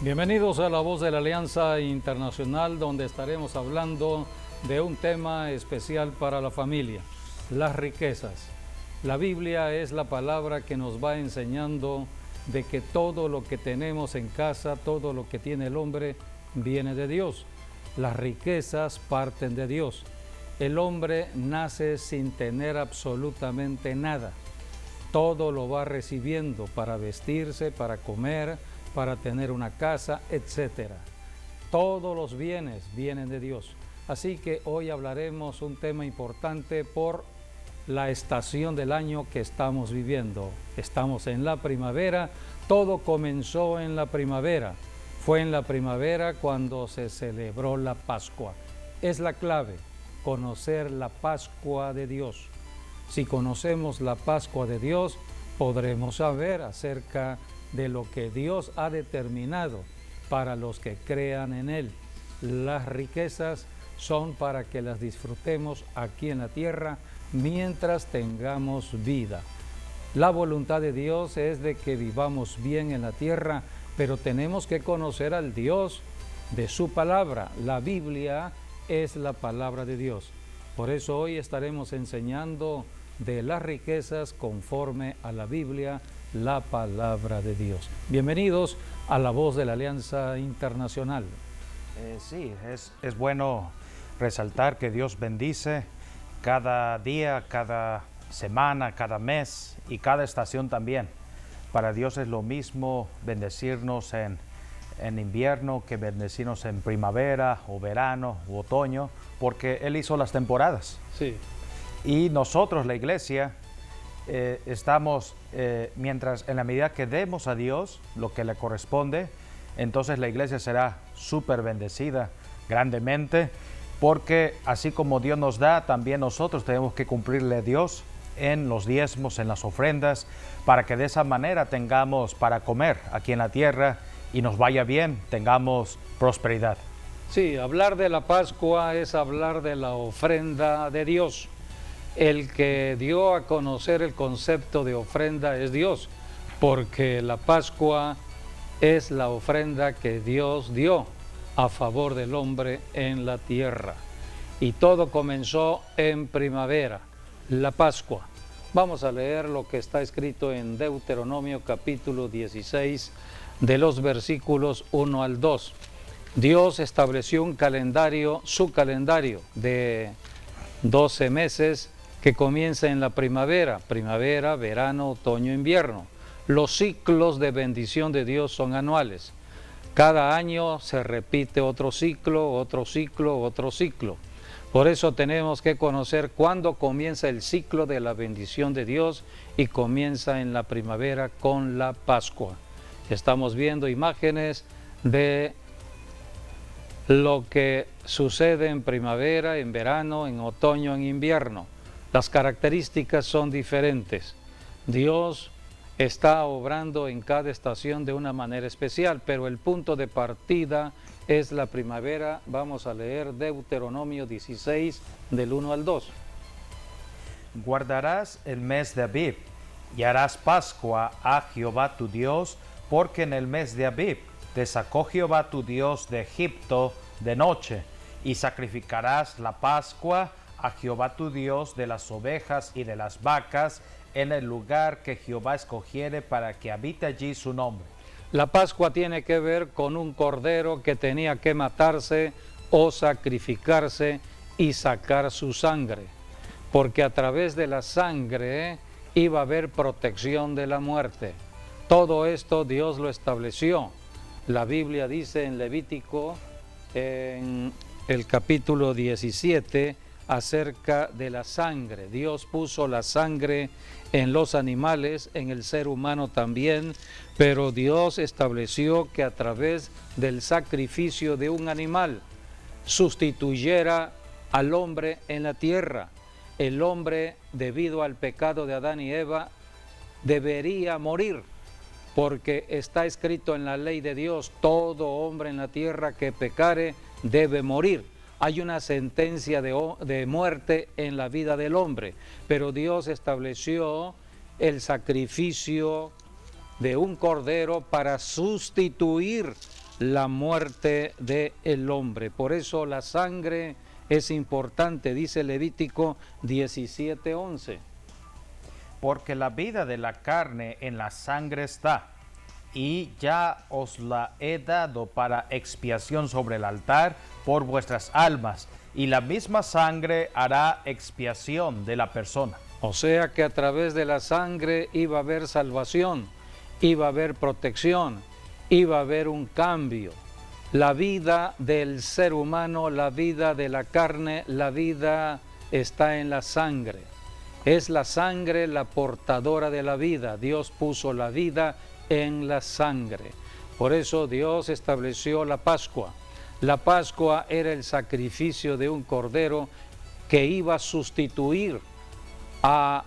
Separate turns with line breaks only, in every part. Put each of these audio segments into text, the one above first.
Bienvenidos a La Voz de la Alianza Internacional, donde estaremos hablando de un tema especial para la familia, las riquezas. La Biblia es la palabra que nos va enseñando de que todo lo que tenemos en casa, todo lo que tiene el hombre, viene de Dios. Las riquezas parten de Dios. El hombre nace sin tener absolutamente nada. Todo lo va recibiendo para vestirse, para comer, para tener una casa, etc. Todos los bienes vienen de Dios. Así que hoy hablaremos un tema importante por la estación del año que estamos viviendo. Estamos en la primavera, todo comenzó en la primavera. Fue en la primavera cuando se celebró la Pascua. Es la clave, conocer la Pascua de Dios. Si conocemos la Pascua de Dios, podremos saber acerca de lo que Dios ha determinado para los que crean en Él. Las riquezas son para que las disfrutemos aquí en la tierra mientras tengamos vida. La voluntad de Dios es de que vivamos bien en la tierra, pero tenemos que conocer al Dios de su palabra. La Biblia es la palabra de Dios. Por eso hoy estaremos enseñando de las riquezas conforme a la Biblia, la palabra de Dios. Bienvenidos a La Voz de la Alianza Internacional.
Sí, es bueno resaltar que Dios bendice cada día, cada semana, cada mes y cada estación también. Para Dios es lo mismo bendecirnos en invierno que bendecirnos en primavera o verano o otoño, porque Él hizo las temporadas.
Sí.
Y nosotros, la iglesia, estamos, mientras en la medida que demos a Dios lo que le corresponde, entonces la iglesia será súper bendecida grandemente, porque así como Dios nos da, también nosotros tenemos que cumplirle a Dios en los diezmos, en las ofrendas, para que de esa manera tengamos para comer aquí en la tierra y nos vaya bien, tengamos prosperidad.
Sí, hablar de la Pascua es hablar de la ofrenda de Dios. El que dio a conocer el concepto de ofrenda es Dios, porque la Pascua es la ofrenda que Dios dio a favor del hombre en la tierra. Y todo comenzó en primavera, la Pascua. Vamos a leer lo que está escrito en Deuteronomio capítulo 16, de los versículos 1 al 2. Dios estableció un calendario, su calendario de 12 meses, que comienza en la primavera, verano, otoño, invierno. Los ciclos de bendición de Dios son anuales. Cada año se repite otro ciclo, otro ciclo, otro ciclo. Por eso tenemos que conocer cuándo comienza el ciclo de la bendición de Dios, y comienza en la primavera con la Pascua. Estamos viendo imágenes de lo que sucede en primavera, en verano, en otoño, en invierno. Las características son diferentes. Dios está obrando en cada estación de una manera especial, pero el punto de partida es la primavera. Vamos a leer Deuteronomio 16, del 1 al 2.
Guardarás el mes de Abib y harás Pascua a Jehová tu Dios, porque en el mes de Abib te sacó Jehová tu Dios de Egipto de noche, y sacrificarás la Pascua a Jehová tu Dios de las ovejas y de las vacas en el lugar que Jehová escogiere para que habite allí su nombre.
La Pascua tiene que ver con un cordero que tenía que matarse o sacrificarse y sacar su sangre, porque a través de la sangre iba a haber protección de la muerte. Todo esto Dios lo estableció. La Biblia dice en Levítico, en el capítulo 17, acerca de la sangre. Dios puso la sangre en los animales, en el ser humano también, pero Dios estableció que a través del sacrificio de un animal sustituyera al hombre en la tierra. El hombre, debido al pecado de Adán y Eva, debería morir, porque está escrito en la ley de Dios: todo hombre en la tierra que pecare debe morir. Hay una sentencia de muerte en la vida del hombre, pero Dios estableció el sacrificio de un cordero para sustituir la muerte del hombre. Por eso la sangre es importante, dice Levítico 17:11.
Porque la vida de la carne en la sangre está, y ya os la he dado para expiación sobre el altar por vuestras almas, y la misma sangre hará expiación de la persona.
O sea que a través de la sangre iba a haber salvación, iba a haber protección, iba a haber un cambio. La vida del ser humano, la vida de la carne, la vida está en la sangre. Es la sangre la portadora de la vida. Dios puso la vida en la sangre. Por eso Dios estableció la Pascua. La Pascua era el sacrificio de un cordero que iba a sustituir a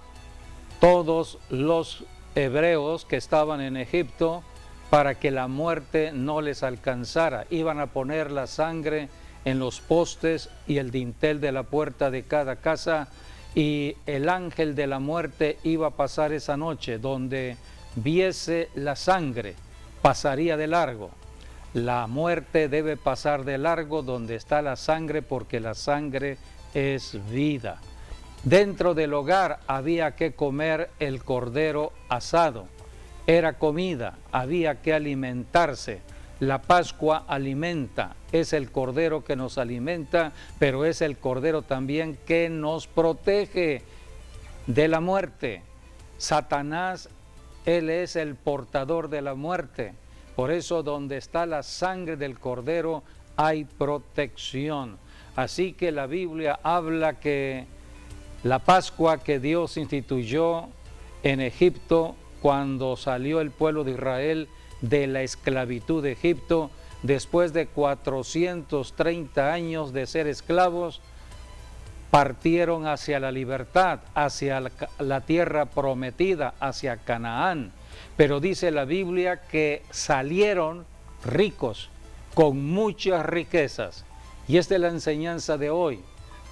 todos los hebreos que estaban en Egipto para que la muerte no les alcanzara. Iban a poner la sangre en los postes y el dintel de la puerta de cada casa, y el ángel de la muerte iba a pasar esa noche. Donde viese la sangre, pasaría de largo. La muerte debe pasar de largo donde está la sangre, porque la sangre es vida. Dentro del hogar había que comer el cordero asado. Era comida, había que alimentarse. La Pascua alimenta, es el cordero que nos alimenta, pero es el cordero también que nos protege de la muerte. Satanás, él es el portador de la muerte. Por eso donde está la sangre del cordero hay protección. Así que la Biblia habla que la Pascua que Dios instituyó en Egipto, cuando salió el pueblo de Israel de la esclavitud de Egipto, después de 430 años de ser esclavos, partieron hacia la libertad, hacia la tierra prometida, hacia Canaán. Pero dice la Biblia que salieron ricos, con muchas riquezas. Y esta es la enseñanza de hoy.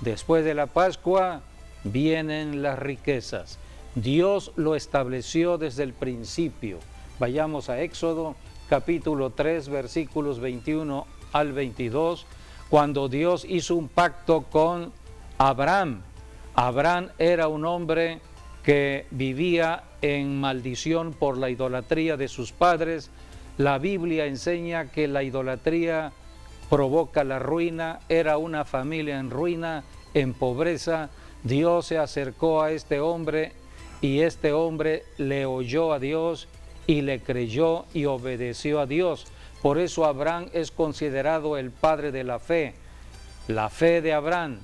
Después de la Pascua vienen las riquezas. Dios lo estableció desde el principio. Vayamos a Éxodo capítulo 3, versículos 21 al 22, cuando Dios hizo un pacto con Abraham. Abraham era un hombre que vivía en maldición por la idolatría de sus padres. La Biblia enseña que la idolatría provoca la ruina. Era una familia en ruina, en pobreza. Dios se acercó a este hombre y este hombre le oyó a Dios y le creyó y obedeció a Dios. Por eso Abraham es considerado el padre de la fe. La fe de Abraham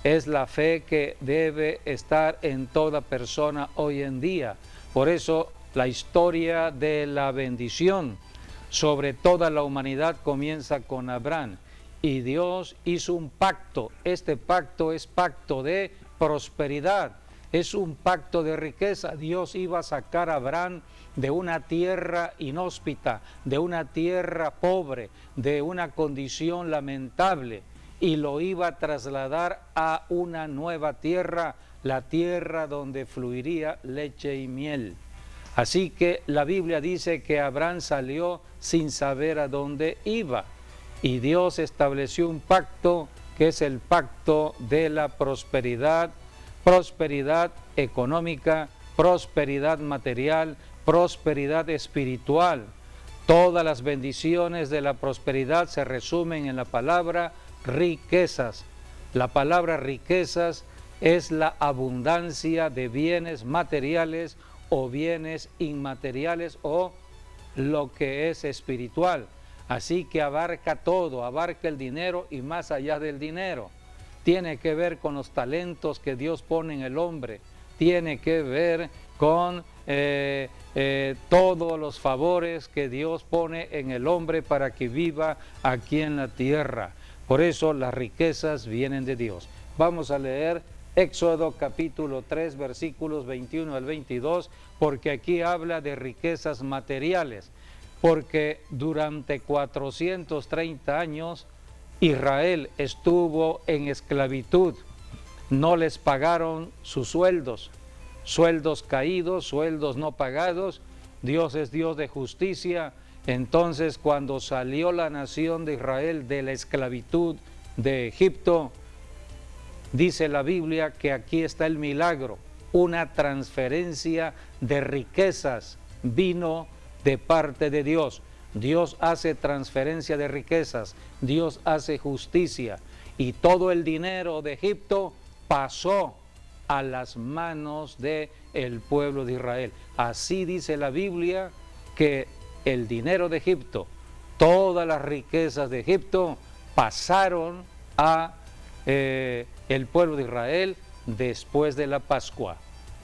es la fe que debe estar en toda persona hoy en día. Por eso la historia de la bendición sobre toda la humanidad comienza con Abraham. Y Dios hizo un pacto. Este pacto es pacto de prosperidad. Es un pacto de riqueza. Dios iba a sacar a Abraham de una tierra inhóspita, de una tierra pobre, de una condición lamentable, y lo iba a trasladar a una nueva tierra, la tierra donde fluiría leche y miel. Así que la Biblia dice que Abraham salió sin saber a dónde iba, y Dios estableció un pacto que es el pacto de la prosperidad, prosperidad económica, prosperidad material, prosperidad espiritual. Todas las bendiciones de la prosperidad se resumen en la palabra riquezas. La palabra riquezas es la abundancia de bienes materiales o bienes inmateriales o lo que es espiritual. Así que abarca todo, abarca el dinero y más allá del dinero. Tiene que ver con los talentos que Dios pone en el hombre. Tiene que ver con todos los favores que Dios pone en el hombre para que viva aquí en la tierra. Por eso las riquezas vienen de Dios. Vamos a leer Éxodo capítulo 3, versículos 21 al 22, porque aquí habla de riquezas materiales. Porque durante 430 años Israel estuvo en esclavitud. No les pagaron sus sueldos, sueldos caídos, sueldos no pagados. Dios es Dios de justicia Entonces, cuando salió la nación de Israel de la esclavitud de Egipto, dice la Biblia que aquí está el milagro, una transferencia de riquezas vino de parte de Dios. Dios hace transferencia de riquezas, Dios hace justicia y todo el dinero de Egipto pasó a las manos del pueblo de Israel. Así dice la Biblia que el dinero de Egipto, todas las riquezas de Egipto pasaron a el pueblo de Israel después de la Pascua.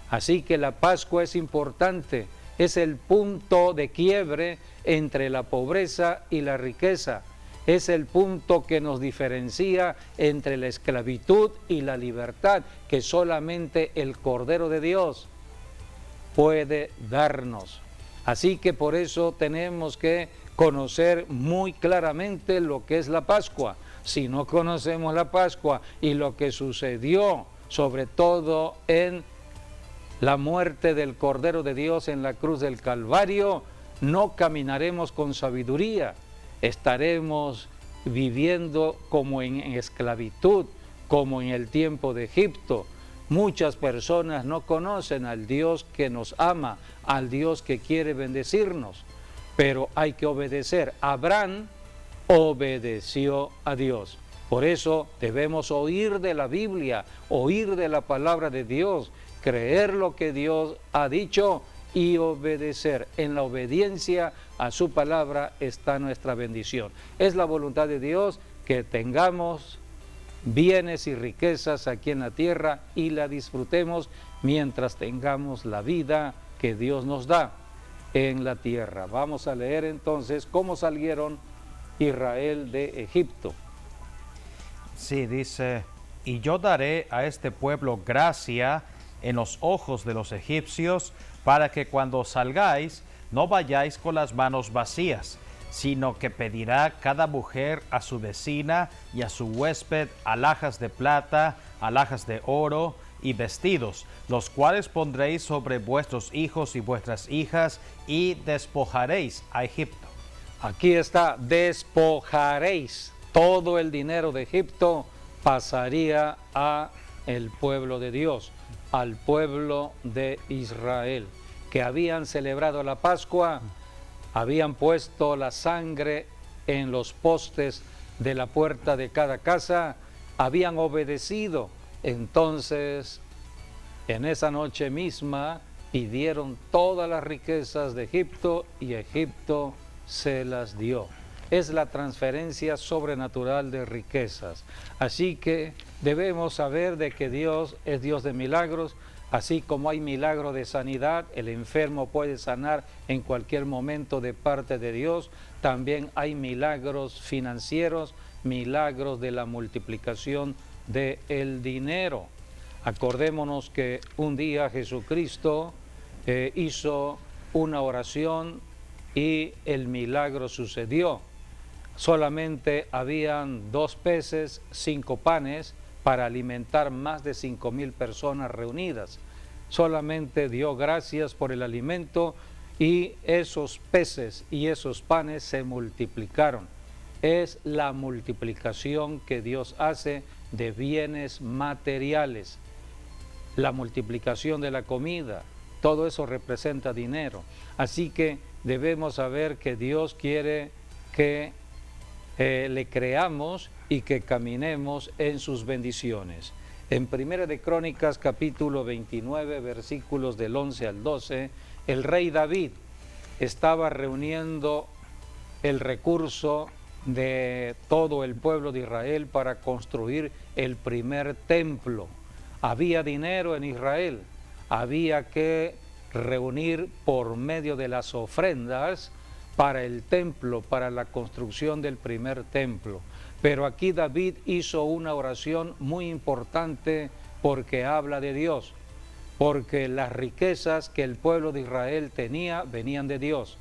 Así que la Pascua es importante, es el punto de quiebre entre la pobreza y la riqueza. Es el punto que nos diferencia entre la esclavitud y la libertad, que solamente el Cordero de Dios puede darnos. Así que por eso tenemos que conocer muy claramente lo que es la Pascua. Si no conocemos la Pascua y lo que sucedió, sobre todo en la muerte del Cordero de Dios en la cruz del Calvario, no caminaremos con sabiduría, estaremos viviendo como en esclavitud, como en el tiempo de Egipto. Muchas personas no conocen al Dios que nos ama, al Dios que quiere bendecirnos, pero hay que obedecer. Abraham obedeció a Dios. Por eso debemos oír de la Biblia, oír de la palabra de Dios, creer lo que Dios ha dicho y obedecer. En la obediencia a su palabra está nuestra bendición. Es la voluntad de Dios que tengamos bienes y riquezas aquí en la tierra y la disfrutemos mientras tengamos la vida que Dios nos da en la tierra. Vamos a leer entonces cómo salieron Israel de Egipto.
Sí, dice, y yo daré a este pueblo gracia en los ojos de los egipcios, para que cuando salgáis no vayáis con las manos vacías, sino que pedirá cada mujer a su vecina y a su huésped alhajas de plata, alhajas de oro y vestidos, los cuales pondréis sobre vuestros hijos y vuestras hijas, y despojaréis a Egipto.
Aquí está, despojaréis. Todo el dinero de Egipto pasaría a el pueblo de Dios, al pueblo de Israel, que habían celebrado la Pascua, habían puesto la sangre en los postes de la puerta de cada casa, habían obedecido. Entonces, en esa noche misma, pidieron todas las riquezas de Egipto y Egipto se las dio. Es la transferencia sobrenatural de riquezas. Así que debemos saber de que Dios es Dios de milagros. Así como hay milagro de sanidad, el enfermo puede sanar en cualquier momento de parte de Dios, también hay milagros financieros, milagros de la multiplicación del dinero. Acordémonos que un día Jesucristo hizo una oración y el milagro sucedió. Solamente habían 2 peces, 5 panes, para alimentar más de 5,000 personas reunidas. Solamente dio gracias por el alimento y esos peces y esos panes se multiplicaron. Es la multiplicación que Dios hace de bienes materiales. La multiplicación de la comida, todo eso representa dinero. Así que debemos saber que Dios quiere que le creamos y que caminemos en sus bendiciones. En Primera de Crónicas, capítulo 29, versículos del 11 al 12, el rey David estaba reuniendo el recurso de todo el pueblo de Israel para construir el primer templo. Había dinero en Israel, había que reunir por medio de las ofrendas para el templo, para la construcción del primer templo. Pero aquí David hizo una oración muy importante porque habla de Dios, porque las riquezas que el pueblo de Israel tenía venían de Dios.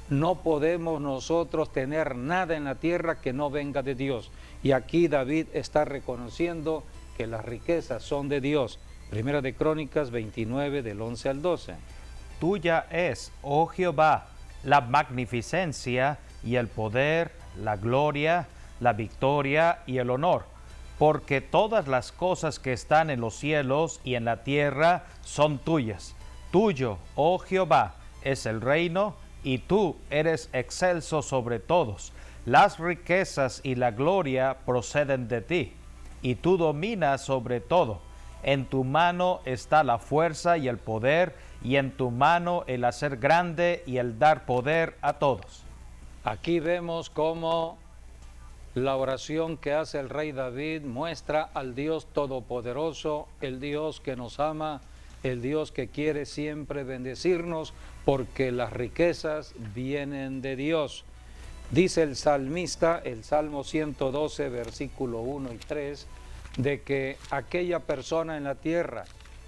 No podemos nosotros tener nada en la tierra que no venga de Dios. Y aquí David está reconociendo que las riquezas son de Dios. Primera de Crónicas 29, del 11 al 12.
Tuya es, oh Jehová, la magnificencia y el poder, la gloria, la victoria y el honor, porque todas las cosas que están en los cielos y en la tierra son tuyas. Tuyo, oh Jehová, es el reino, y tú eres excelso sobre todos. Las riquezas y la gloria proceden de ti, y tú dominas sobre todo. En tu mano está la fuerza y el poder, y en tu mano el hacer grande y el dar poder a todos.
Aquí vemos cómo la oración que hace el rey David muestra al Dios Todopoderoso, el Dios que nos ama, el Dios que quiere siempre bendecirnos, porque las riquezas vienen de Dios. Dice el salmista, el Salmo 112, versículo 1 y 3, de que aquella persona en la tierra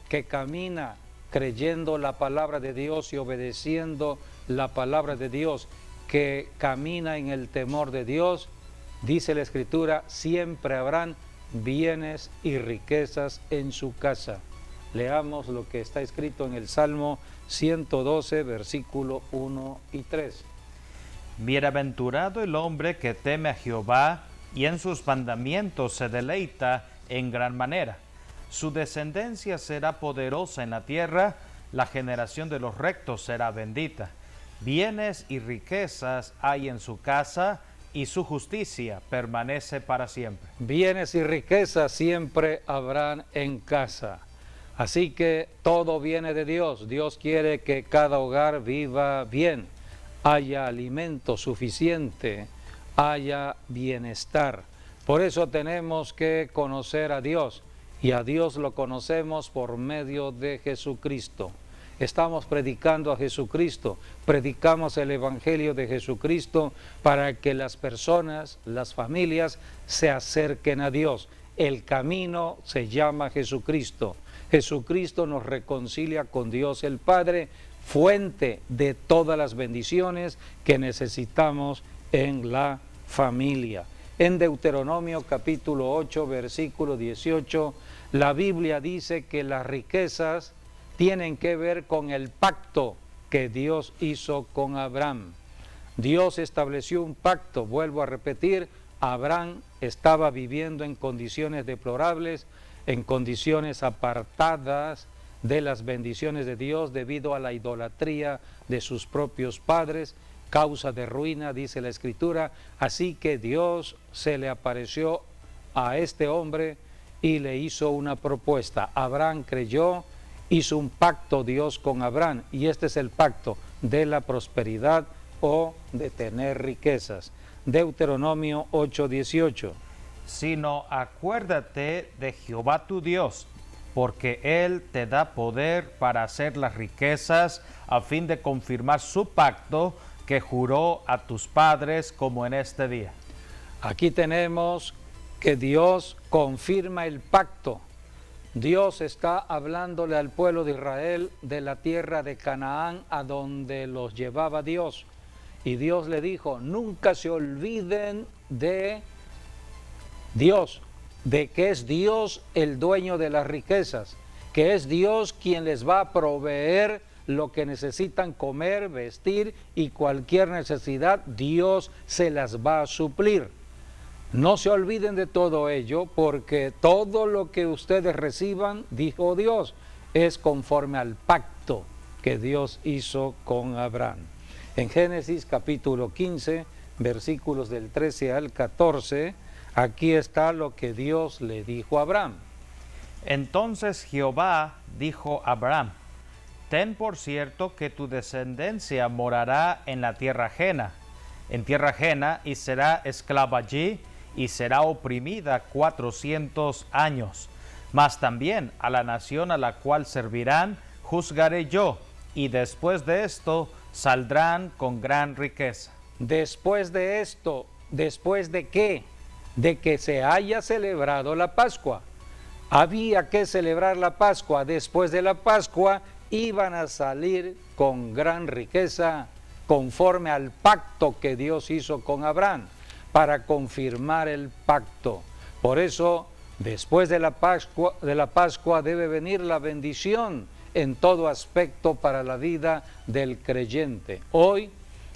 que camina creyendo la palabra de Dios y obedeciendo la palabra de Dios, que camina en el temor de Dios, dice la Escritura, siempre habrán bienes y riquezas en su casa. Leamos lo que está escrito en el Salmo 112, versículo 1 y 3.
Bienaventurado el hombre que teme a Jehová y en sus mandamientos se deleita en gran manera. Su descendencia será poderosa en la tierra, la generación de los rectos será bendita. Bienes y riquezas hay en su casa, y su justicia permanece para siempre.
Bienes y riquezas siempre habrán en casa. Así que todo viene de Dios. Dios quiere que cada hogar viva bien, haya alimento suficiente, haya bienestar. Por eso tenemos que conocer a Dios, y a Dios lo conocemos por medio de Jesucristo. Estamos predicando a Jesucristo, predicamos el Evangelio de Jesucristo para que las personas, las familias, se acerquen a Dios. El camino se llama Jesucristo. Jesucristo nos reconcilia con Dios el Padre, fuente de todas las bendiciones que necesitamos en la familia. En Deuteronomio capítulo 8, versículo 18, la Biblia dice que las riquezas tienen que ver con el pacto que Dios hizo con Abraham. Dios estableció un pacto, vuelvo a repetir, Abraham estaba viviendo en condiciones deplorables, en condiciones apartadas de las bendiciones de Dios debido a la idolatría de sus propios padres, causa de ruina, dice la Escritura. Así que Dios se le apareció a este hombre y le hizo una propuesta. Abraham creyó, hizo un pacto Dios con Abraham, y este es el pacto de la prosperidad o de tener riquezas. Deuteronomio 8:18.
Sino acuérdate de Jehová tu Dios, porque Él te da poder para hacer las riquezas, a fin de confirmar su pacto que juró a tus padres como en este día.
Aquí tenemos que Dios confirma el pacto. Dios está hablándole al pueblo de Israel de la tierra de Canaán a donde los llevaba Dios. Y Dios le dijo, nunca se olviden de Dios, de que es Dios el dueño de las riquezas, que es Dios quien les va a proveer lo que necesitan comer, vestir y cualquier necesidad, Dios se las va a suplir. No se olviden de todo ello, porque todo lo que ustedes reciban, dijo Dios, es conforme al pacto que Dios hizo con Abraham. En Génesis capítulo 15, versículos del 13 al 14, aquí está lo que Dios le dijo a Abraham.
Entonces Jehová dijo a Abraham, ten por cierto que tu descendencia morará en la tierra ajena, y será esclava allí, y será oprimida 400 años. Mas también a la nación a la cual servirán, juzgaré yo, y después de esto saldrán con gran riqueza.
Después de esto, ¿después de qué? De que se haya celebrado la Pascua. Había que celebrar la Pascua. Después de la Pascua iban a salir con gran riqueza, conforme al pacto que Dios hizo con Abraham, para confirmar el pacto. Por eso, después de la Pascua debe venir la bendición en todo aspecto para la vida del creyente. Hoy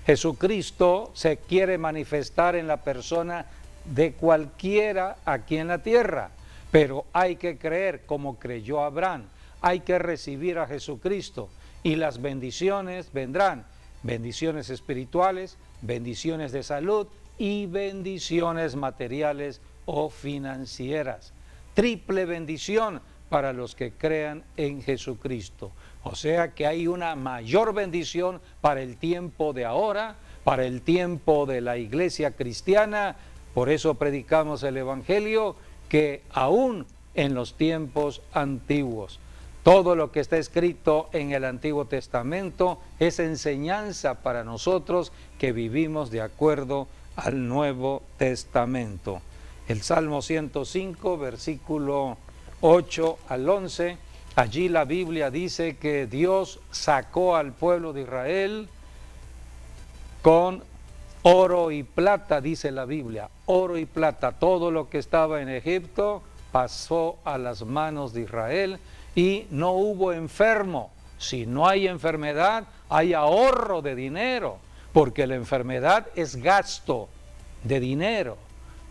Jesucristo se quiere manifestar en la persona de cualquiera aquí en la tierra, pero hay que creer como creyó Abraham, hay que recibir a Jesucristo y las bendiciones vendrán, bendiciones espirituales, bendiciones de salud y bendiciones materiales o financieras. Triple bendición para los que crean en Jesucristo. O sea que hay una mayor bendición para el tiempo de ahora, para el tiempo de la iglesia cristiana. Por eso predicamos el Evangelio, que aún en los tiempos antiguos. Todo lo que está escrito en el Antiguo Testamento es enseñanza para nosotros que vivimos de acuerdo al Nuevo Testamento. El Salmo 105, versículo 8 al 11, allí la Biblia dice que Dios sacó al pueblo de Israel con oro y plata, dice la Biblia, oro y plata. Todo lo que estaba en Egipto pasó a las manos de Israel y no hubo enfermo. Si no hay enfermedad, hay ahorro de dinero, porque la enfermedad es gasto de dinero.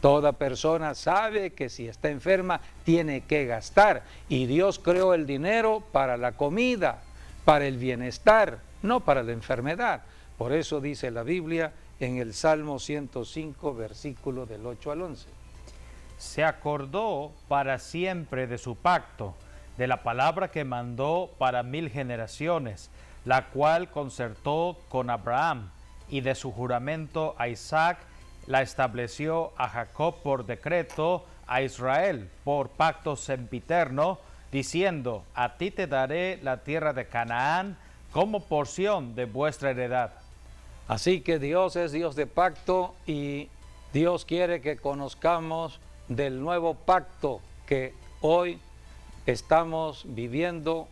Toda persona sabe que si está enferma tiene que gastar, y Dios creó el dinero para la comida, para el bienestar, no para la enfermedad. Por eso dice la Biblia en el Salmo 105, versículo del 8 al 11.
Se acordó para siempre de su pacto, de la palabra que mandó para 1000 generaciones, la cual concertó con Abraham, y de su juramento a Isaac, la estableció a Jacob por decreto, a Israel por pacto sempiterno, diciendo: a ti te daré la tierra de Canaán como porción de vuestra heredad.
Así que Dios es Dios de pacto, y Dios quiere que conozcamos del nuevo pacto que hoy estamos viviendo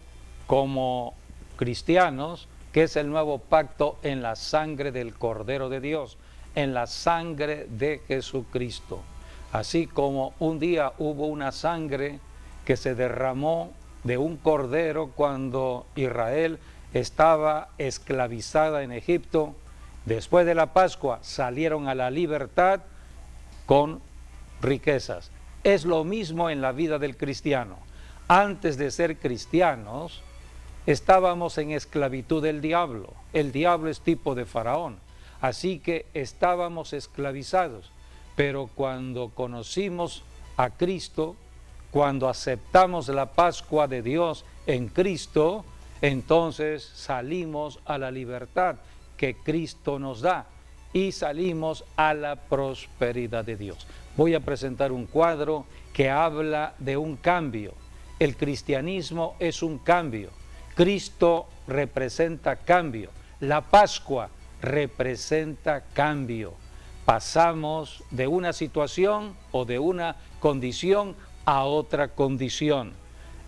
como cristianos, que es el nuevo pacto en la sangre del Cordero de Dios, en la sangre de Jesucristo. Así como un día hubo una sangre que se derramó de un cordero cuando Israel estaba esclavizada en Egipto, después de la Pascua salieron a la libertad con riquezas. Es lo mismo en la vida del cristiano. Antes de ser cristianos, estábamos en esclavitud del diablo. El diablo es tipo de faraón. Así que estábamos esclavizados. Pero cuando conocimos a Cristo, cuando aceptamos la Pascua de Dios en Cristo, entonces salimos a la libertad que Cristo nos da y salimos a la prosperidad de Dios. Voy a presentar un cuadro que habla de un cambio. El cristianismo es un cambio. Cristo representa cambio. La Pascua representa cambio. Pasamos de una situación o de una condición a otra condición.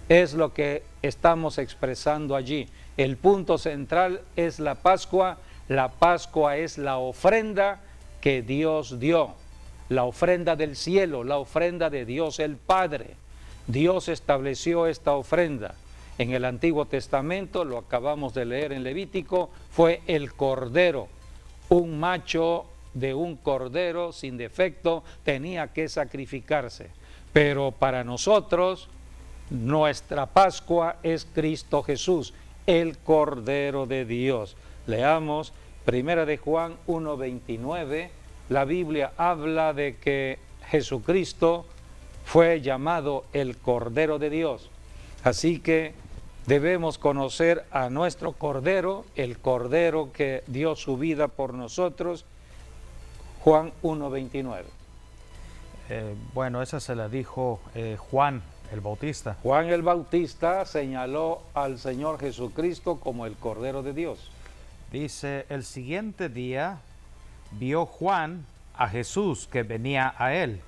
Es lo que estamos expresando allí. El punto central es la Pascua. La Pascua es la ofrenda que Dios dio, la ofrenda del cielo, la ofrenda de Dios el Padre. Dios estableció esta ofrenda. En el Antiguo Testamento, lo acabamos de leer en Levítico, fue el cordero. Un macho de un cordero sin defecto tenía que sacrificarse. Pero para nosotros, nuestra Pascua es Cristo Jesús, el Cordero de Dios. Leamos 1 de Juan 1:29. La Biblia habla de que Jesucristo fue llamado el Cordero de Dios. Así que debemos conocer a nuestro Cordero, el Cordero que dio su vida por nosotros. Juan 1:29.
Bueno, esa se la dijo Juan el Bautista.
Juan el Bautista señaló al Señor Jesucristo como el Cordero de Dios.
Dice: el siguiente día vio Juan a Jesús que venía a él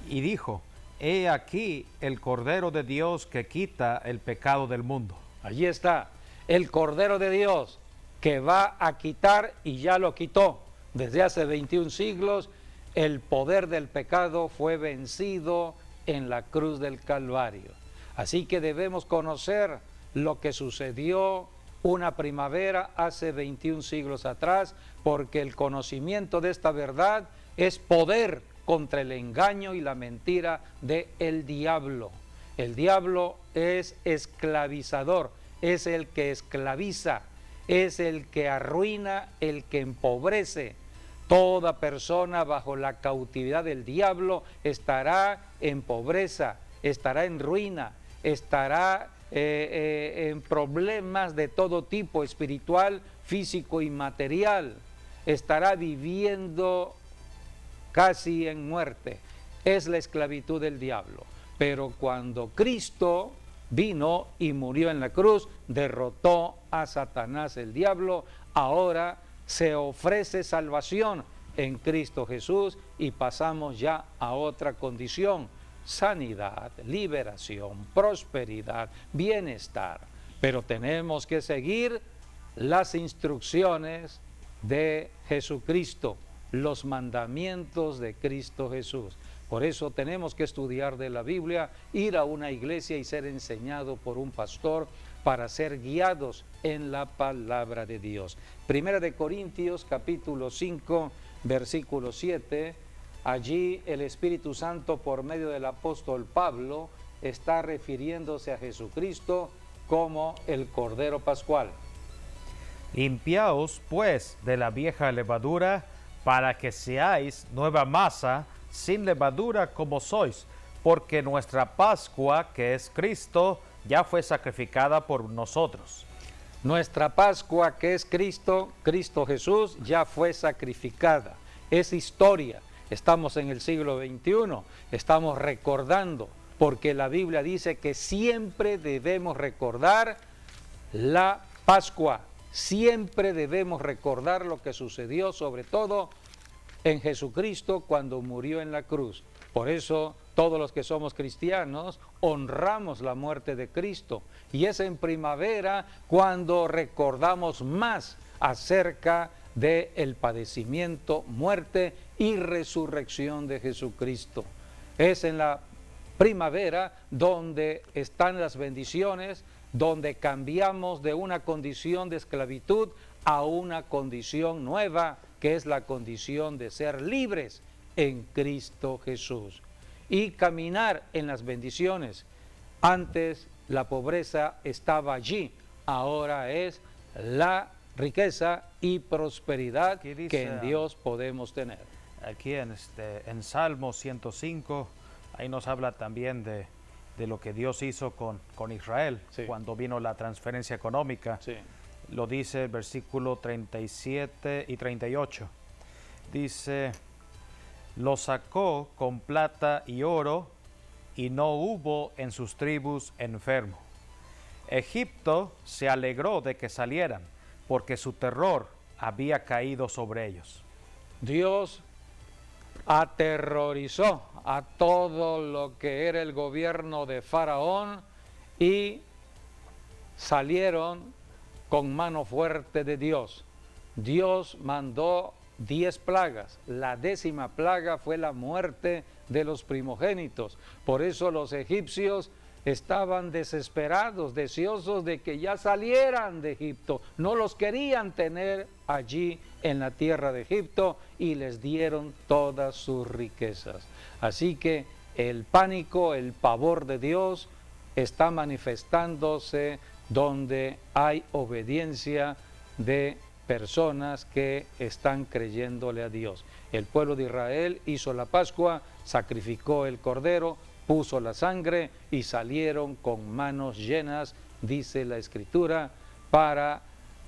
y dijo: he aquí el Cordero de Dios que quita el pecado del mundo.
Allí está, el Cordero de Dios que va a quitar, y ya lo quitó. Desde hace 21 siglos, el poder del pecado fue vencido en la cruz del Calvario. Así que debemos conocer lo que sucedió una primavera hace 21 siglos atrás, porque el conocimiento de esta verdad es poder contra el engaño y la mentira del diablo. El diablo es esclavizador, es el que esclaviza, es el que arruina, el que empobrece. Toda persona bajo la cautividad del diablo estará en pobreza, estará en ruina, estará en problemas de todo tipo, espiritual, físico y material, estará viviendo casi en muerte. Es la esclavitud del diablo. Pero cuando Cristo vino y murió en la cruz, derrotó a Satanás, el diablo, ahora se ofrece salvación en Cristo Jesús y pasamos ya a otra condición: sanidad, liberación, prosperidad, bienestar. Pero tenemos que seguir las instrucciones de Jesucristo, los mandamientos de Cristo Jesús. Por eso tenemos que estudiar de la Biblia, ir a una iglesia y ser enseñado por un pastor para ser guiados en la palabra de Dios. Primera de Corintios, capítulo 5, versículo 7, allí el Espíritu Santo, por medio del apóstol Pablo, está refiriéndose a Jesucristo como el Cordero Pascual.
Limpiaos pues de la vieja levadura, para que seáis nueva masa, sin levadura como sois, porque nuestra Pascua, que es Cristo, ya fue sacrificada por nosotros.
Nuestra Pascua, que es Cristo, Cristo Jesús, ya fue sacrificada. Es historia. Estamos en el siglo XXI, estamos recordando, porque la Biblia dice que siempre debemos recordar la Pascua, siempre debemos recordar lo que sucedió, sobre todo en Jesucristo cuando murió en la cruz. Por eso todos los que somos cristianos honramos la muerte de Cristo, y es en primavera cuando recordamos más acerca del padecimiento, muerte y resurrección de Jesucristo. Es en la primavera donde están las bendiciones, donde cambiamos de una condición de esclavitud a una condición nueva, que es la condición de ser libres en Cristo Jesús y caminar en las bendiciones. Antes la pobreza estaba allí, ahora es la riqueza y prosperidad que en Dios podemos tener.
Aquí en Salmo 105, ahí nos habla también de lo que Dios hizo con Israel, sí, cuando vino la transferencia económica.
Sí.
Lo dice el versículo 37 y 38. Dice: lo sacó con plata y oro, y no hubo en sus tribus enfermo. Egipto se alegró de que salieran, porque su terror había caído sobre ellos.
Dios aterrorizó a todo lo que era el gobierno de Faraón y salieron con mano fuerte de Dios. Dios mandó 10 plagas. La 10ª plaga fue la muerte de los primogénitos. Por eso los egipcios estaban desesperados, deseosos de que ya salieran de Egipto. No los querían tener allí en la tierra de Egipto y les dieron todas sus riquezas. Así que el pánico, el pavor de Dios está manifestándose donde hay obediencia de personas que están creyéndole a Dios. El pueblo de Israel hizo la Pascua, sacrificó el cordero, puso la sangre y salieron con manos llenas, dice la Escritura, para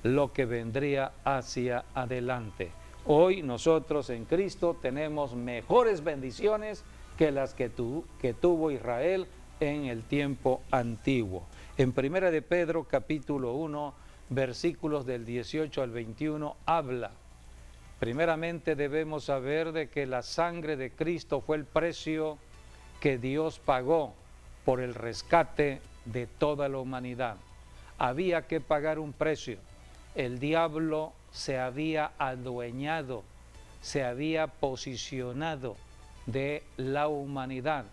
lo que vendría hacia adelante. Hoy nosotros en Cristo tenemos mejores bendiciones que las que tuvo Israel en el tiempo antiguo. En Primera de Pedro, capítulo 1, versículos del 18 al 21, habla. Primeramente debemos saber de que la sangre de Cristo fue el precio que Dios pagó por el rescate de toda la humanidad. Había que pagar un precio. El diablo se había adueñado, se había posicionado de la humanidad.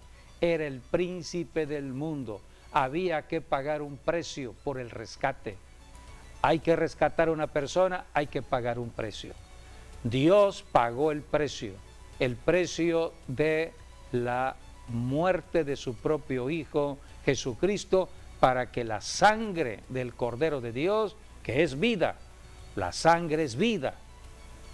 Era el príncipe del mundo. Había que pagar un precio por el rescate.
hay que rescatar a una persona, hay que pagar un precio. Dios pagó el precio de la muerte de su propio Hijo Jesucristo, para que la sangre del Cordero de Dios, que es vida, la sangre es vida,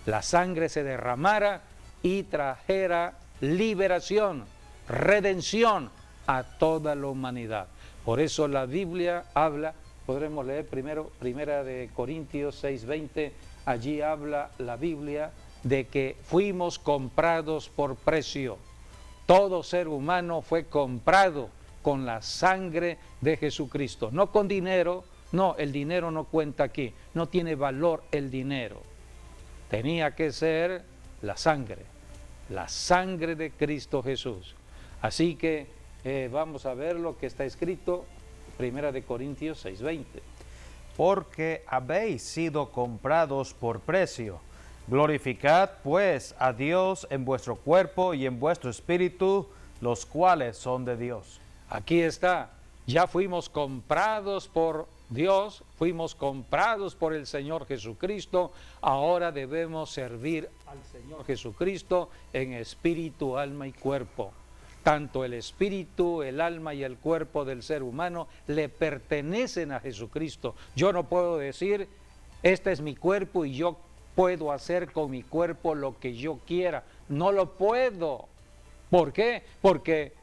la sangre se derramara y trajera liberación, redención a toda la humanidad. Por eso la Biblia habla, podremos leer primero Primera de Corintios 6:20, allí habla la Biblia de que fuimos comprados por precio. Todo ser humano fue comprado con la sangre de Jesucristo, no con dinero. No, el dinero no cuenta aquí, no tiene valor el dinero. Tenía que ser la sangre de Cristo Jesús. Así que vamos a ver lo que está escrito, Primera de Corintios 6:20.
Porque habéis sido comprados por precio. Glorificad pues a Dios en vuestro cuerpo y en vuestro espíritu, los cuales son de Dios.
Aquí está, ya fuimos comprados por Dios, fuimos comprados por el Señor Jesucristo, ahora debemos servir al Señor Jesucristo en espíritu, alma y cuerpo. Tanto el espíritu, el alma y el cuerpo del ser humano le pertenecen a Jesucristo. Yo no puedo decir, este es mi cuerpo y yo puedo hacer con mi cuerpo lo que yo quiera. No lo puedo. ¿Por qué? Porque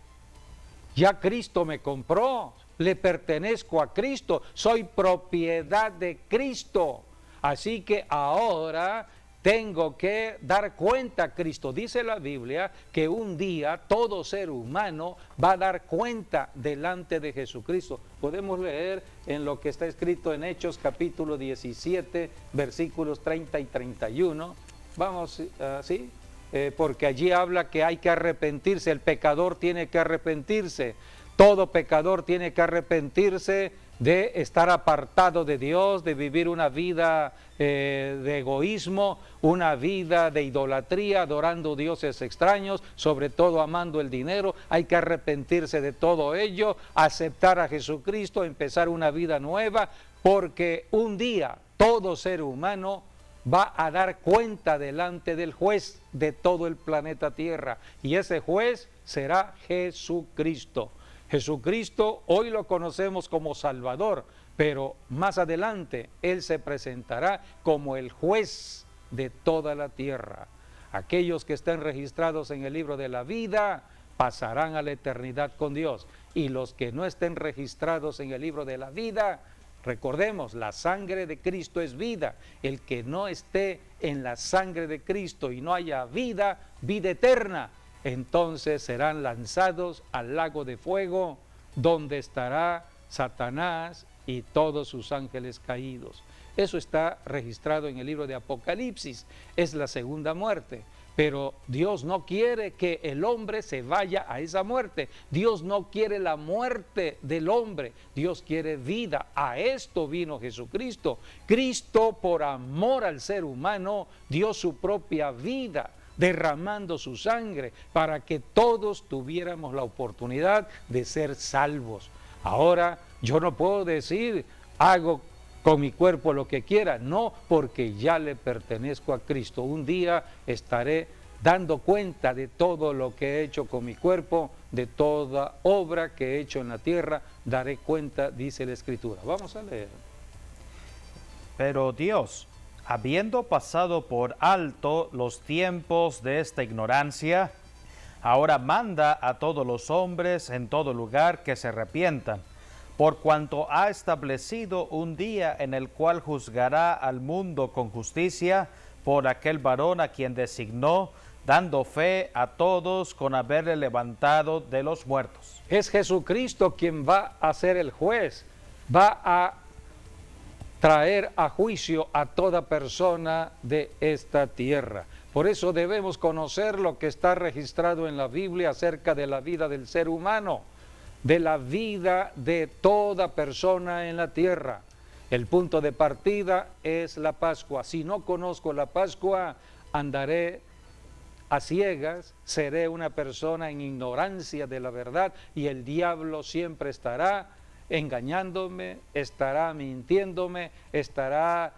ya Cristo me compró, le pertenezco a Cristo, soy propiedad de Cristo. Así que ahora tengo que dar cuenta a Cristo. Dice la Biblia que un día todo ser humano va a dar cuenta delante de Jesucristo. Podemos leer en lo que está escrito en Hechos capítulo 17, versículos 30 y 31. Vamos, ¿sí? Porque allí habla que hay que arrepentirse, el pecador tiene que arrepentirse, todo pecador tiene que arrepentirse de estar apartado de Dios, de vivir una vida de egoísmo, una vida de idolatría, adorando dioses extraños, sobre todo amando el dinero. Hay que arrepentirse de todo ello, aceptar a Jesucristo, empezar una vida nueva, porque un día todo ser humano va a dar cuenta delante del juez de todo el planeta Tierra, y ese juez será Jesucristo. Jesucristo hoy lo conocemos como Salvador, pero más adelante Él se presentará como el juez de toda la tierra. Aquellos que estén registrados en el libro de la vida pasarán a la eternidad con Dios, y los que no estén registrados en el libro de la vida, recordemos, la sangre de Cristo es vida. El que no esté en la sangre de Cristo y no haya vida, vida eterna, entonces serán lanzados al lago de fuego, donde estará Satanás y todos sus ángeles caídos. Eso está registrado en el libro de Apocalipsis, es la segunda muerte. Pero Dios no quiere que el hombre se vaya a esa muerte. Dios no quiere la muerte del hombre, Dios quiere vida. A esto vino Jesucristo. Cristo, por amor al ser humano, dio su propia vida, derramando su sangre para que todos tuviéramos la oportunidad de ser salvos. Ahora yo no puedo decir, hago con mi cuerpo lo que quiera, no, porque ya le pertenezco a Cristo. Un día estaré dando cuenta de todo lo que he hecho con mi cuerpo, de toda obra que he hecho en la tierra, daré cuenta, dice la Escritura. Vamos a leer.
Pero Dios, habiendo pasado por alto los tiempos de esta ignorancia, ahora manda a todos los hombres en todo lugar que se arrepientan, por cuanto ha establecido un día en el cual juzgará al mundo con justicia por aquel varón a quien designó, dando fe a todos con haberle levantado de los muertos.
Es Jesucristo quien va a ser el juez, va a traer a juicio a toda persona de esta tierra. Por eso debemos conocer lo que está registrado en la Biblia acerca de la vida del ser humano, de la vida de toda persona en la tierra. El punto de partida es la Pascua. Si no conozco la Pascua, andaré a ciegas, seré una persona en ignorancia de la verdad, y el diablo siempre estará engañándome, estará mintiéndome, estará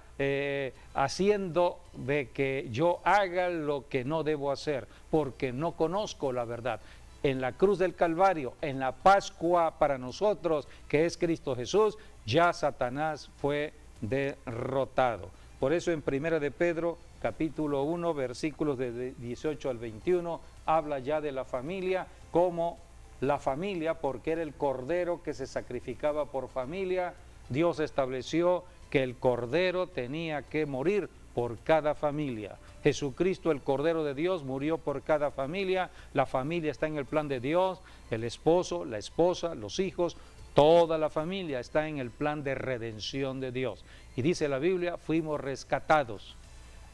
haciendo de que yo haga lo que no debo hacer, porque no conozco la verdad. En la cruz del Calvario, en la Pascua para nosotros, que es Cristo Jesús, ya Satanás fue derrotado. Por eso en 1 de Pedro, capítulo 1, versículos de 18 al 21, habla ya de la familia como la familia, porque era el cordero que se sacrificaba por familia. Dios estableció que el cordero tenía que morir por cada familia. Jesucristo, el Cordero de Dios, murió por cada familia. La familia está en el plan de Dios, el esposo, la esposa, los hijos, toda la familia está en el plan de redención de Dios. Y dice la Biblia, fuimos rescatados.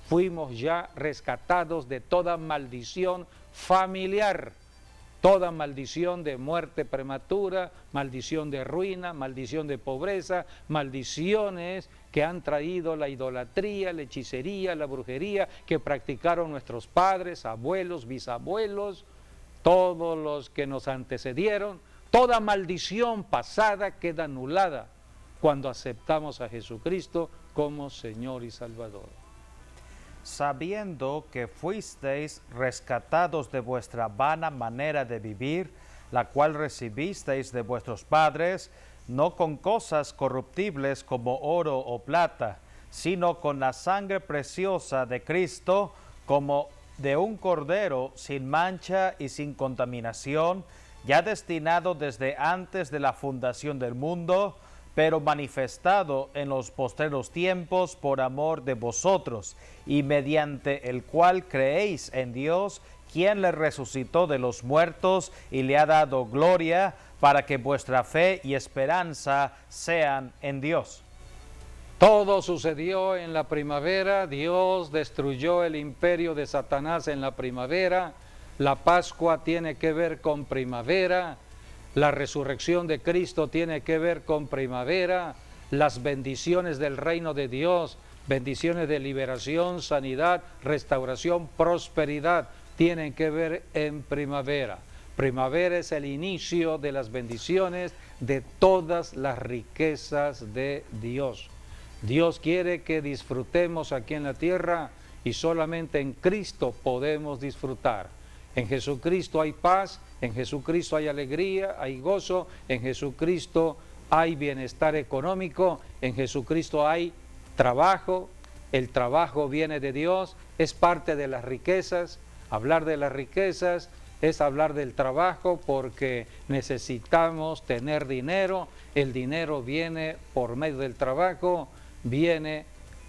Fuimos ya rescatados de toda maldición familiar. Toda maldición de muerte prematura, maldición de ruina, maldición de pobreza, maldiciones que han traído la idolatría, la hechicería, la brujería que practicaron nuestros padres, abuelos, bisabuelos, todos los que nos antecedieron. Toda maldición pasada queda anulada cuando aceptamos a Jesucristo como Señor y Salvador.
Sabiendo que fuisteis rescatados de vuestra vana manera de vivir, la cual recibisteis de vuestros padres, no con cosas corruptibles como oro o plata, sino con la sangre preciosa de Cristo, como de un cordero sin mancha y sin contaminación, ya destinado desde antes de la fundación del mundo, pero manifestado en los postreros tiempos por amor de vosotros, y mediante el cual creéis en Dios, quien le resucitó de los muertos y le ha dado gloria, para que vuestra fe y esperanza sean en Dios.
Todo sucedió en la primavera. Dios destruyó el imperio de Satanás en la primavera. La Pascua tiene que ver con primavera. La resurrección de Cristo tiene que ver con primavera. Las bendiciones del reino de Dios, bendiciones de liberación, sanidad, restauración, prosperidad, tienen que ver en primavera. Primavera es el inicio de las bendiciones de todas las riquezas de Dios. Dios quiere que disfrutemos aquí en la tierra y solamente en Cristo podemos disfrutar. En Jesucristo hay paz, en Jesucristo hay alegría, hay gozo, en Jesucristo hay bienestar económico, en Jesucristo hay trabajo, el trabajo viene de Dios, es parte de las riquezas. Hablar de las riquezas es hablar del trabajo porque necesitamos tener dinero, el dinero viene por medio del trabajo, viene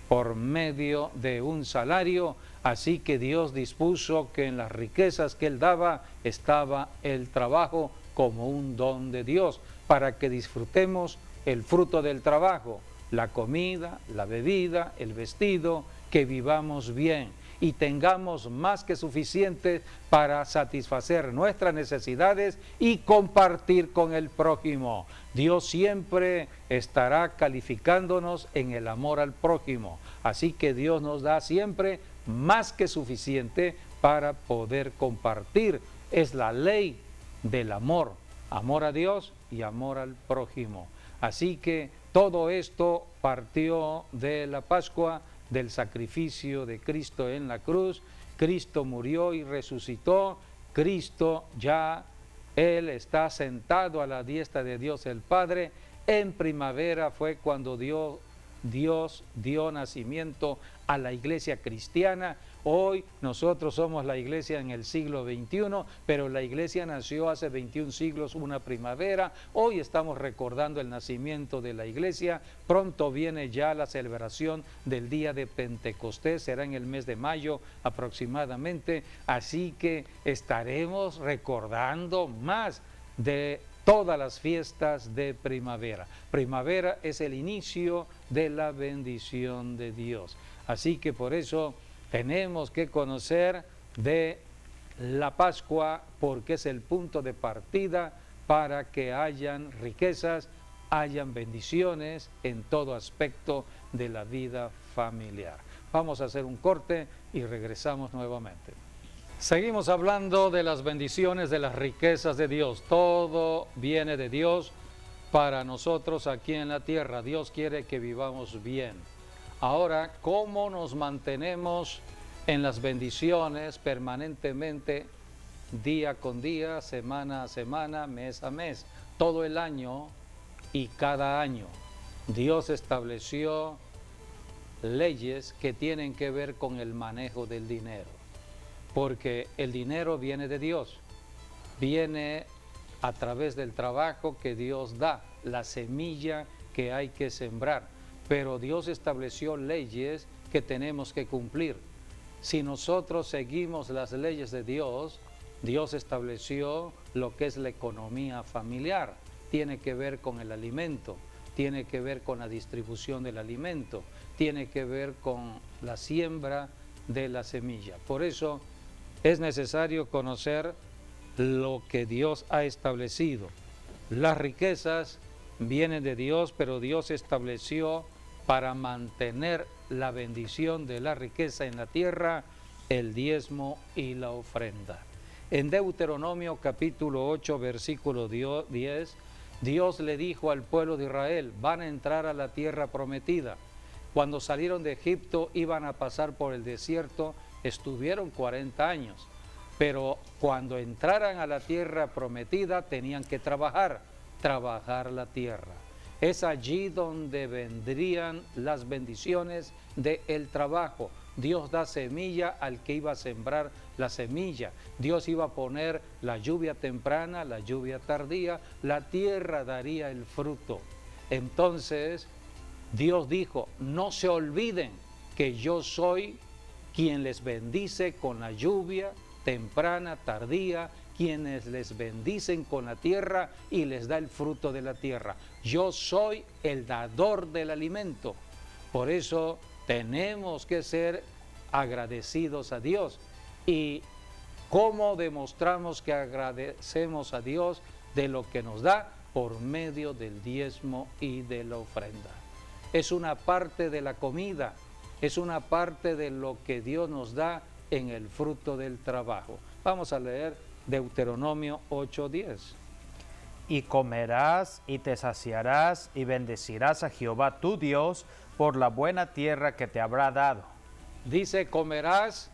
por medio de un salario, así que Dios dispuso que en las riquezas que Él daba estaba el trabajo como un don de Dios, para que disfrutemos el fruto del trabajo, la comida, la bebida, el vestido, que vivamos bien y tengamos más que suficiente para satisfacer nuestras necesidades y compartir con el prójimo. Dios siempre estará calificándonos en el amor al prójimo, así que Dios nos da siempre más que suficiente para poder compartir. Es la ley del amor, amor a Dios y amor al prójimo. Así que todo esto partió de la Pascua, del sacrificio de Cristo en la cruz. Cristo murió y resucitó. Cristo ya, Él está sentado a la diestra de Dios el Padre. En primavera fue cuando Dios dio nacimiento a la iglesia cristiana. Hoy nosotros somos la iglesia en el siglo XXI, pero la iglesia nació hace 21 siglos, una primavera. Hoy estamos recordando el nacimiento de la iglesia. Pronto viene ya la celebración del día de Pentecostés, será en el mes de mayo aproximadamente. Así que estaremos recordando más de todas las fiestas de primavera. Primavera es el inicio de la bendición de Dios. Así que por eso tenemos que conocer de la Pascua, porque es el punto de partida para que hayan riquezas, hayan bendiciones en todo aspecto de la vida familiar. Vamos a hacer un corte y regresamos nuevamente. Seguimos hablando de las bendiciones, de las riquezas de Dios. Todo viene de Dios. para nosotros aquí en la tierra. Dios quiere que vivamos bien. Ahora, ¿cómo nos mantenemos en las bendiciones permanentemente, día con día, semana a semana, mes a mes, todo el año y cada año? Dios estableció leyes que tienen que ver con el manejo del dinero, porque el dinero viene de Dios, viene a través del trabajo que Dios da, la semilla que hay que sembrar, pero Dios estableció leyes que tenemos que cumplir. Si nosotros seguimos las leyes de Dios, Dios estableció lo que es la economía familiar, tiene que ver con el alimento, tiene que ver con la distribución del alimento, tiene que ver con la siembra de la semilla. Por eso es necesario conocer lo que Dios ha establecido. Las riquezas vienen de Dios, pero Dios estableció para mantener la bendición de la riqueza en la tierra, el diezmo y la ofrenda. En Deuteronomio capítulo 8, versículo 10, Dios le dijo al pueblo de Israel, van a entrar a la tierra prometida. Cuando salieron de Egipto iban a pasar por el desierto, estuvieron 40 años, pero cuando entraran a la tierra prometida tenían que trabajar la tierra. Es allí donde vendrían las bendiciones del trabajo. Dios da semilla al que iba a sembrar la semilla. Dios iba a poner la lluvia temprana, la lluvia tardía, la tierra daría el fruto. Entonces Dios dijo, no se olviden que yo soy quien les bendice con la lluvia temprana, tardía, quienes les bendicen con la tierra y les da el fruto de la tierra. Yo soy el dador del alimento. Por eso tenemos que ser agradecidos a Dios. ¿Y cómo demostramos que agradecemos a Dios de lo que nos da? Por medio del diezmo y de la ofrenda. Es una parte de la comida, es una parte de lo que Dios nos da en el fruto del trabajo. Vamos a leer Deuteronomio 8:10.
Y comerás y te saciarás y bendecirás a Jehová tu Dios por la buena tierra que te habrá dado.
Dice, comerás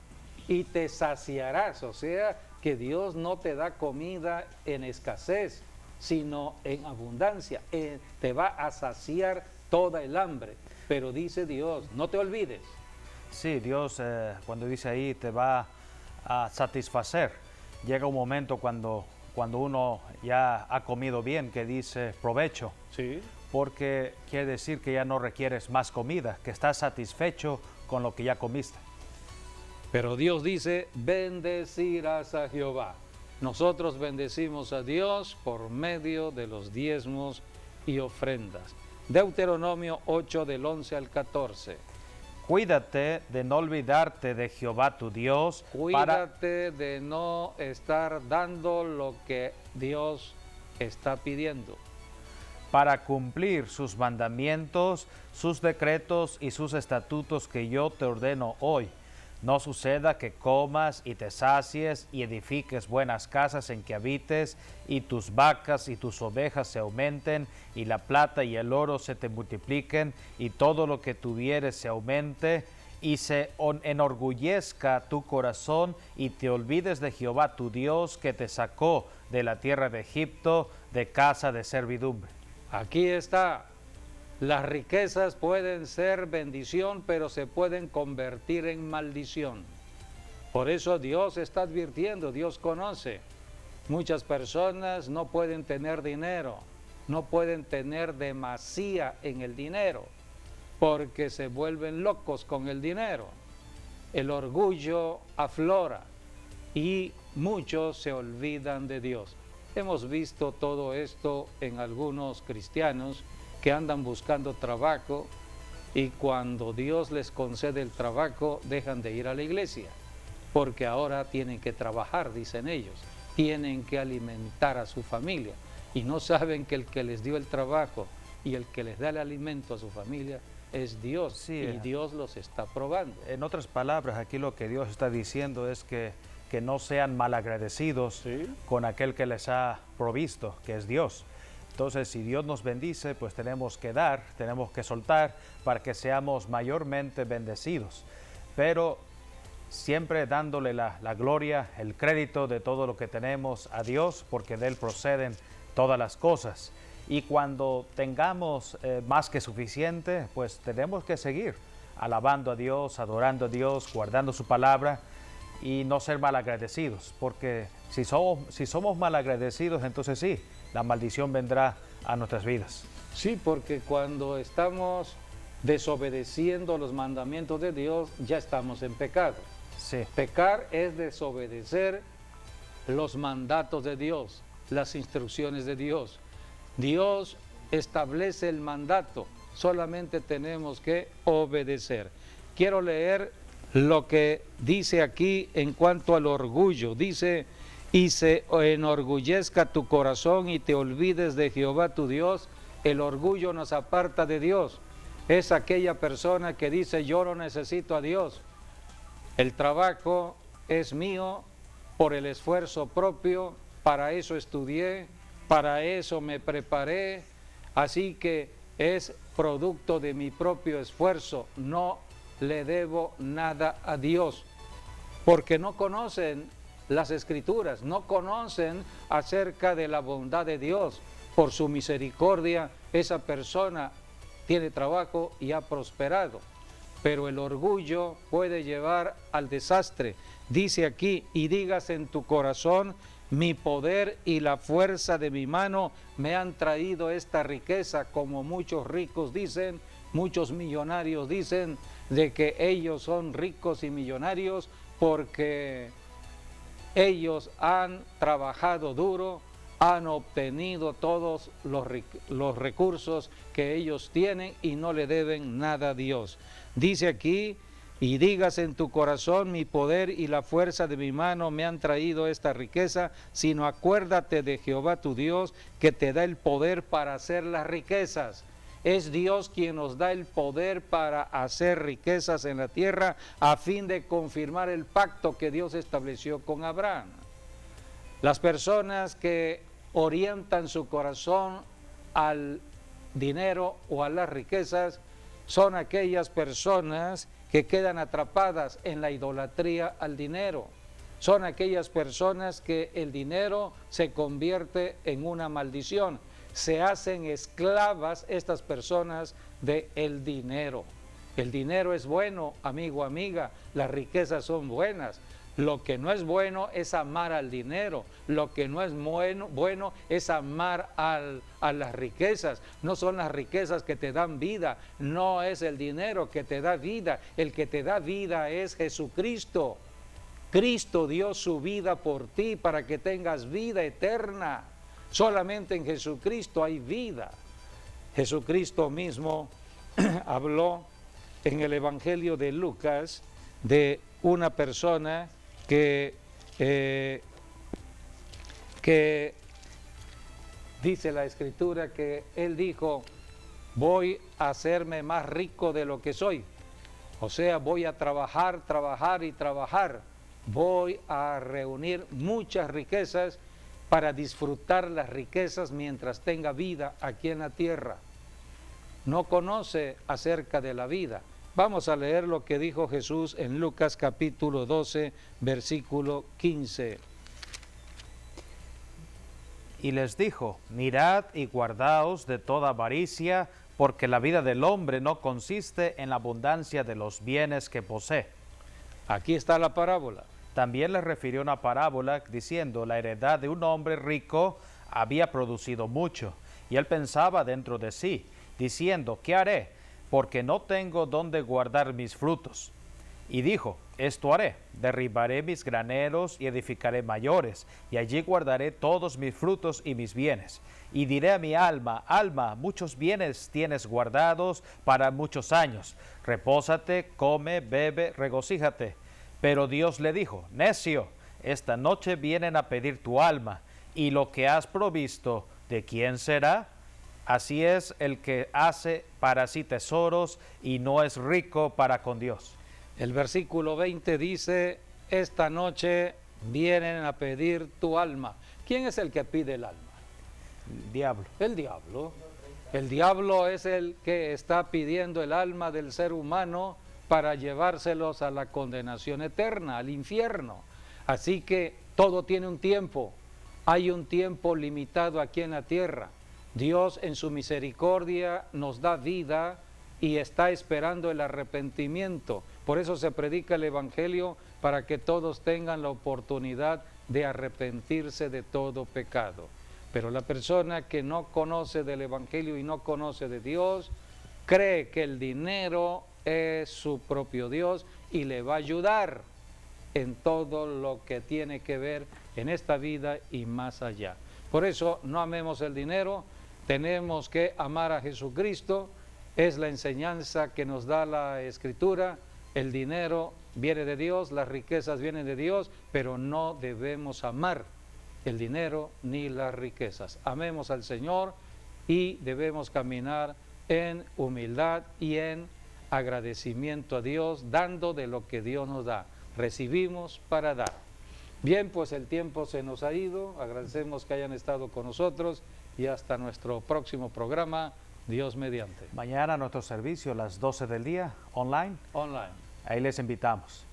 y te saciarás, o sea, que Dios no te da comida en escasez, sino en abundancia. Te va a saciar toda el hambre, pero dice Dios, no te olvides.
Sí, Dios cuando dice ahí te va a satisfacer. Llega un momento cuando uno ya ha comido bien que dice provecho.
Sí.
Porque quiere decir que ya no requieres más comida, que estás satisfecho con lo que ya comiste.
Pero Dios dice, bendecirás a Jehová. Nosotros bendecimos a Dios por medio de los diezmos y ofrendas. Deuteronomio 8 del 11 al 14.
Cuídate de no olvidarte de Jehová tu Dios.
Cuídate de no estar dando lo que Dios está pidiendo.
Para cumplir sus mandamientos, sus decretos y sus estatutos que yo te ordeno hoy. No suceda que comas y te sacies y edifiques buenas casas en que habites, y tus vacas y tus ovejas se aumenten, y la plata y el oro se te multipliquen, y todo lo que tuvieres se aumente, y se enorgullezca tu corazón, y te olvides de Jehová tu Dios, que te sacó de la tierra de Egipto, de casa de servidumbre.
Aquí está. Las riquezas pueden ser bendición, pero se pueden convertir en maldición. Por eso Dios está advirtiendo, Dios conoce. Muchas personas no pueden tener dinero, no pueden tener demasía en el dinero, porque se vuelven locos con el dinero. El orgullo aflora y muchos se olvidan de Dios. Hemos visto todo esto en algunos cristianos que andan buscando trabajo, y cuando Dios les concede el trabajo dejan de ir a la iglesia, porque ahora tienen que trabajar, dicen ellos, tienen que alimentar a su familia, y no saben que el que les dio el trabajo y el que les da el alimento a su familia es Dios. Sí, y Dios los está probando.
En otras palabras, aquí lo que Dios está diciendo es que no sean malagradecidos, ¿sí?, con aquel que les ha provisto, que es Dios. Entonces, si Dios nos bendice, pues tenemos que dar, tenemos que soltar para que seamos mayormente bendecidos. Pero siempre dándole la gloria, el crédito de todo lo que tenemos a Dios, porque de Él proceden todas las cosas. Y cuando tengamos más que suficiente, pues tenemos que seguir alabando a Dios, adorando a Dios, guardando su palabra y no ser malagradecidos, porque si somos malagradecidos, entonces sí, la maldición vendrá a nuestras vidas.
Sí, porque cuando estamos desobedeciendo los mandamientos de Dios, ya estamos en pecado.
Sí.
Pecar es desobedecer los mandatos de Dios, las instrucciones de Dios. Dios establece el mandato, solamente tenemos que obedecer. Quiero leer lo que dice aquí en cuanto al orgullo. Dice: y se enorgullezca tu corazón y te olvides de Jehová tu Dios. El orgullo nos aparta de Dios. Es aquella persona que dice: yo no necesito a Dios. El trabajo es mío por el esfuerzo propio, para eso estudié, para eso me preparé, así que es producto de mi propio esfuerzo, no le debo nada a Dios, porque no conocen las Escrituras, no conocen acerca de la bondad de Dios. Por su misericordia, esa persona tiene trabajo y ha prosperado. Pero el orgullo puede llevar al desastre. Dice aquí: y digas en tu corazón: mi poder y la fuerza de mi mano me han traído esta riqueza, como muchos ricos dicen, muchos millonarios dicen, de que ellos son ricos y millonarios porque ellos han trabajado duro, han obtenido todos los recursos que ellos tienen y no le deben nada a Dios. Dice aquí: y digas en tu corazón: mi poder y la fuerza de mi mano me han traído esta riqueza, sino acuérdate de Jehová tu Dios, que te da el poder para hacer las riquezas. Es Dios quien nos da el poder para hacer riquezas en la tierra, a fin de confirmar el pacto que Dios estableció con Abraham. Las personas que orientan su corazón al dinero o a las riquezas son aquellas personas que quedan atrapadas en la idolatría al dinero. Son aquellas personas que el dinero se convierte en una maldición. Se hacen esclavas estas personas del dinero. El dinero es bueno, amigo, amiga, las riquezas son buenas. Lo que no es bueno es amar al dinero. Lo que no es bueno es amar a las riquezas. No son las riquezas que te dan vida, no es el dinero que te da vida. El que te da vida es Jesucristo. Cristo dio su vida por ti para que tengas vida eterna. Solamente en Jesucristo hay vida. Jesucristo mismo habló en el Evangelio de Lucas de una persona que dice la Escritura que él dijo: voy a hacerme más rico de lo que soy. O sea, voy a trabajar, trabajar y trabajar. Voy a reunir muchas riquezas para disfrutar las riquezas mientras tenga vida aquí en la tierra. No conoce acerca de la vida. Vamos a leer lo que dijo Jesús en Lucas capítulo 12, versículo 15.
Y les dijo: mirad y guardaos de toda avaricia, porque la vida del hombre no consiste en la abundancia de los bienes que posee.
Aquí está la parábola.
También les refirió una parábola diciendo: la heredad de un hombre rico había producido mucho, y él pensaba dentro de sí, diciendo: ¿qué haré? Porque no tengo dónde guardar mis frutos. Y dijo: esto haré, derribaré mis graneros y edificaré mayores, y allí guardaré todos mis frutos y mis bienes. Y diré a mi alma: alma, muchos bienes tienes guardados para muchos años. Repósate, come, bebe, regocíjate. Pero Dios le dijo: necio, esta noche vienen a pedir tu alma, y lo que has provisto, ¿de quién será? Así es el que hace para sí tesoros y no es rico para con Dios.
El versículo 20 dice: esta noche vienen a pedir tu alma. ¿Quién es el que pide el alma?
El diablo.
El diablo. El diablo es el que está pidiendo el alma del ser humano para llevárselos a la condenación eterna, al infierno. Así que todo tiene un tiempo. Hay un tiempo limitado aquí en la tierra. Dios en su misericordia nos da vida y está esperando el arrepentimiento. Por eso se predica el Evangelio, para que todos tengan la oportunidad de arrepentirse de todo pecado. Pero la persona que no conoce del Evangelio y no conoce de Dios, cree que el dinero es su propio Dios y le va a ayudar en todo lo que tiene que ver en esta vida y más allá. Por eso no amemos el dinero, tenemos que amar a Jesucristo. Es la enseñanza que nos da la Escritura. El dinero viene de Dios, las riquezas vienen de Dios, pero no debemos amar el dinero ni las riquezas. Amemos al Señor y debemos caminar en humildad y en agradecimiento a Dios, dando de lo que Dios nos da. Recibimos para dar. Bien, pues el tiempo se nos ha ido. Agradecemos que hayan estado con nosotros y hasta nuestro próximo programa, Dios mediante.
Mañana nuestro servicio a las 12 del día, online.
Online.
Ahí les invitamos.